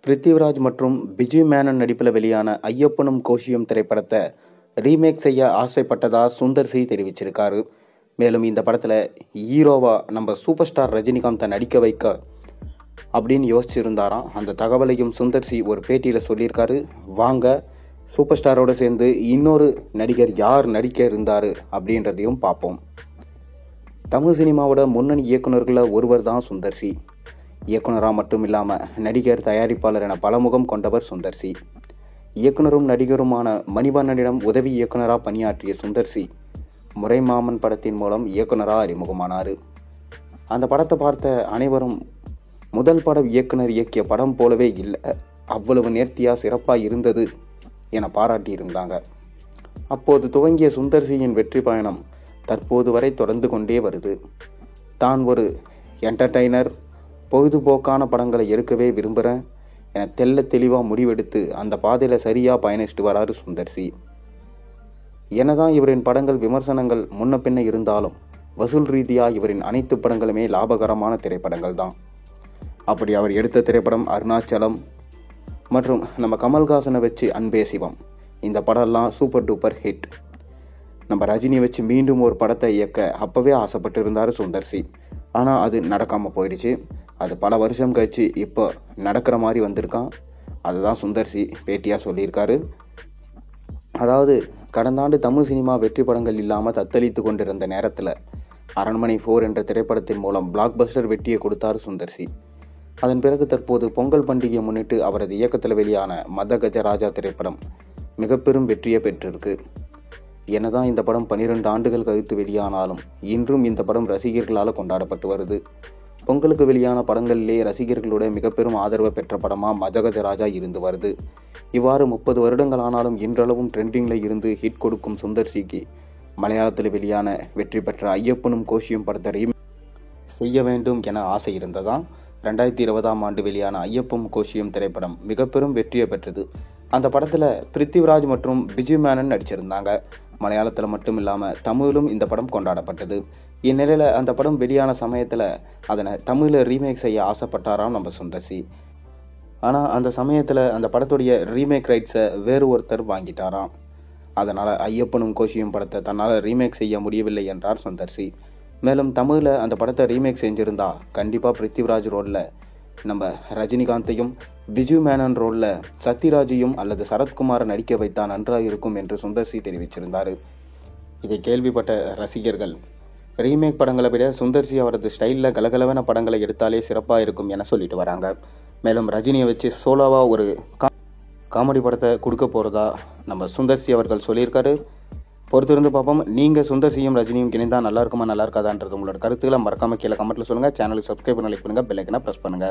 பிருத்திவிராஜ் மற்றும் பிஜு மேனன் நடிப்பில் வெளியான ஐயப்பனும் கோஷியும் திரைப்படத்தை ரீமேக் செய்ய ஆசைப்பட்டதா சுந்தர் சி தெரிவிச்சிருக்காரு. மேலும் இந்த படத்தில் ஹீரோவா நம்ம சூப்பர் ஸ்டார் ரஜினிகாந்தை நடிக்க வைக்க அப்படின்னு யோசிச்சிருந்தாராம். அந்த தகவலையும் சுந்தர் சி ஒரு பேட்டியில் சொல்லியிருக்காரு. வாங்க சூப்பர் ஸ்டாரோட சேர்ந்து இன்னொரு நடிகர் யார் நடிக்க இருந்தார் அப்படின்றதையும் பார்ப்போம். தமிழ் சினிமாவோட முன்னணி இயக்குநர்களில் ஒருவர் தான் சுந்தர் சி. இயக்குனராக மட்டும் இல்லாமல் நடிகர், தயாரிப்பாளர் என பலமுகம் கொண்டவர் சுந்தர் சி. இயக்குனரும் நடிகருமான மணிவண்ணனிடம் உதவி இயக்குனராக பணியாற்றிய சுந்தர் சி முறைமாமன் படத்தின் மூலம் இயக்குனராக அறிமுகமானார். அந்த படத்தை பார்த்த அனைவரும் முதல் பட இயக்குனர் இயக்கிய படம் போலவே இல்லை, அவ்வளவு நேர்த்தியாக சிறப்பாக இருந்தது என பாராட்டியிருந்தாங்க. அப்போது துவங்கிய சுந்தர் சியின் வெற்றி பயணம் தற்போது வரை தொடர்ந்து கொண்டே வருது. தான் ஒரு என்டர்டெய்னர், பொழுதுபோக்கான படங்களை எடுக்கவே விரும்புகிறேன் என தெல்ல தெளிவாக முடிவெடுத்து அந்த பாதையில் சரியாக பயணிச்சுட்டு வராரு சுந்தர் சி. என்னதான் இவரின் படங்கள் விமர்சனங்கள் முன்ன பின்ன இருந்தாலும் வசூல் ரீதியாக இவரின் அனைத்து படங்களுமே லாபகரமான திரைப்படங்கள் தான். அப்படி அவர் எடுத்த திரைப்படம் அருணாச்சலம் மற்றும் நம்ம கமல்ஹாசனை வச்சு அன்பே சிவம். இந்த படம்லாம் சூப்பர் டூப்பர் ஹிட். நம்ம ரஜினி வச்சு மீண்டும் ஒரு படத்தை இயக்க அப்போவே ஆசைப்பட்டு இருந்தார் சுந்தர் சி. ஆனால் அது நடக்காமல் போயிடுச்சு. அது பல வருஷம் கழிச்சு இப்போ நடக்கிற மாதிரி வந்திருக்கான். அதுதான் சுந்தர் சி பேட்டியாக சொல்லியிருக்காரு. அதாவது கடந்த ஆண்டு தமிழ் சினிமா வெற்றி படங்கள் இல்லாமல் தத்தளித்து கொண்டிருந்த நேரத்தில் அரண்மனை 4 என்ற திரைப்படத்தின் மூலம் பிளாக் பஸ்டர் வெற்றியை கொடுத்தார் சுந்தர் சி. அதன் பிறகு தற்போது பொங்கல் பண்டிகையை முன்னிட்டு அவரது இயக்கத்தில் வெளியான மத கஜராஜா திரைப்படம் மிக பெரும் வெற்றியை பெற்றிருக்கு. என்னதான் இந்த படம் 12 ஆண்டுகள் கழித்து வெளியானாலும் இன்றும் இந்த படம் ரசிகர்களால் கொண்டாடப்பட்டு வருது. பொங்கலுக்கு வெளியான படங்களிலே ரசிகர்களோட மிக பெரும் ஆதரவை பெற்ற படமாக மதகஜராஜா இருந்து வருது. இவ்வாறு 30 வருடங்கள் ஆனாலும் இன்றளவும் ட்ரெண்டிங்கில் இருந்து ஹிட் கொடுக்கும் சுந்தர் சிக்கு மலையாளத்தில் வெளியான வெற்றி பெற்ற ஐயப்பனும் கோஷியும் படத்தை ரீமேக் செய்ய வேண்டும் என ஆசை இருந்ததாம். 2020ஆம் ஆண்டு வெளியான ஐயப்பனும் கோஷியும் திரைப்படம் மிக பெரும் வெற்றியை பெற்றது. அந்த படத்தில் பிருத்திவிராஜ் மற்றும் பிஜு மேனன் நடிச்சிருந்தாங்க. மலையாளத்தில் மட்டும் இல்லாமல் தமிழிலும் இந்த படம் கொண்டாடப்பட்டது. இந்நிலையில் அந்த படம் வெளியான சமயத்தில் அதனை தமிழில் ரீமேக் செய்ய ஆசைப்பட்டாராம் நம்ம சுந்தர் சி. ஆனால் அந்த சமயத்தில் அந்த படத்துடைய ரீமேக் ரைட்ஸை வேறு ஒருத்தர் வாங்கிட்டாராம். அதனால் ஐயப்பனும் கோஷியும் படத்தை தன்னால் ரீமேக் செய்ய முடியவில்லை என்றார் சுந்தர் சி. மேலும் தமிழில் அந்த படத்தை ரீமேக் செஞ்சிருந்தா கண்டிப்பாக பிருத்திவிராஜ் ரோலில் நம்ம ரஜினிகாந்தையும், பிஜு மேனன் ரோலில் சத்யராஜையும் அல்லது சரத்குமாரை நடிக்க வைத்தா நன்றாக இருக்கும் என்று சுந்தர் சி தெரிவிச்சிருந்தார். இதை கேள்விப்பட்ட ரசிகர்கள் ரீமேக் படங்களை விட சுந்தர் சி அவரது ஸ்டைலில் கலகலவான படங்களை எடுத்தாலே சிறப்பாக இருக்கும் என சொல்லிட்டு வராங்க. மேலும் ரஜினியை வச்சு சோலோவாக ஒரு காமெடி படத்தை கொடுக்க போகிறதா நம்ம சுந்தர் சி அவர்கள் சொல்லியிருக்காரு. பொறுத்திருந்து பார்ப்போம். நீங்கள் சுந்தர் சியும் ரஜினியும் இணைந்தால் நல்லா இருக்குமா நல்லா இருக்காதான்றது உங்களோட கருத்துக்களை மறக்காம கீழே கமெண்ட்டில் சொல்லுங்கள். சேனலுக்கு சப்ஸ்கிரைப் பண்ணி லைக் பண்ணுங்கள், பெல் ஐக்கனை ப்ரெஸ் பண்ணுங்கள்.